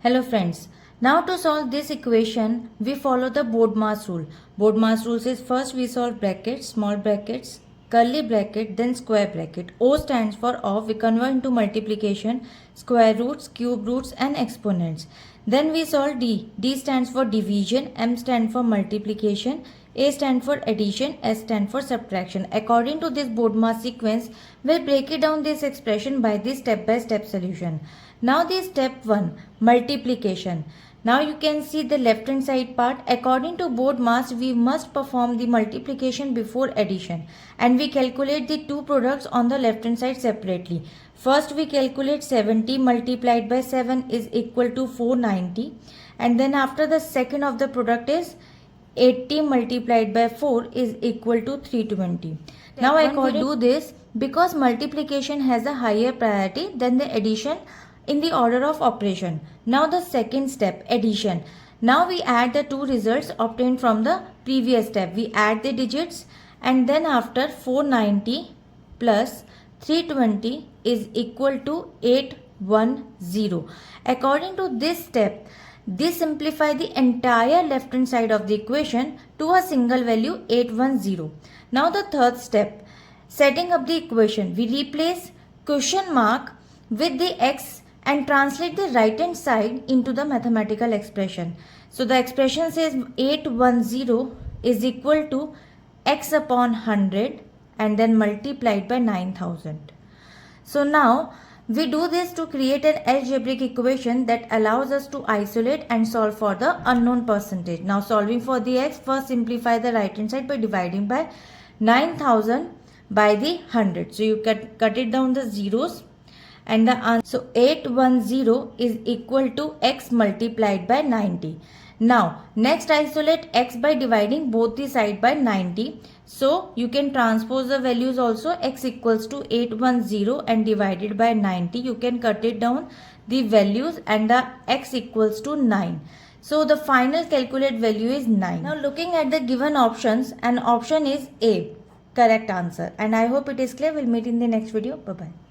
Hello friends. Now to solve this equation, we follow the BODMAS rule. BODMAS rule says first we solve brackets, small brackets, curly bracket, then square bracket. O stands for of, we convert into multiplication, square roots, cube roots and exponents. Then we solve D. D stands for division, M stands for multiplication, A stands for addition, S stands for subtraction. According to this BODMAS sequence, we'll break it down this expression by this step-by-step solution. Now this step 1, multiplication. Now you can see the left hand side part. According to BODMAS, we must perform the multiplication before addition. And we calculate the two products on the left hand side separately. First we calculate 70 multiplied by 7 is equal to 490. And then after the second of the product is 80 multiplied by 4 is equal to 320. Now I can do this because multiplication has a higher priority than the addition in the order of operation. Now the second step, addition. Now we add the two results obtained from the previous step. We add the digits and then after 490 plus 320 is equal to 810. According to this step, this simplify the entire left hand side of the equation to a single value 810. Now the third step, setting up the equation. We replace question mark with the x and translate the right hand side into the mathematical expression. So the expression says 810 is equal to x upon 100 and then multiplied by 9000. So now we do this to create an algebraic equation that allows us to isolate and solve for the unknown percentage. Now solving for the x, first simplify the right hand side by dividing by 9000 by the 100. So you cut it down the zeros. And the answer, so 810 is equal to x multiplied by 90. Now next isolate x by dividing both the side by 90. So you can transpose the values also. X equals to 810 and divided by 90. You can cut it down the values and the x equals to 9. So the final calculate value is 9. Now looking at the given options, an option is A, correct answer. And I hope it is clear. We'll meet in the next video. Bye bye.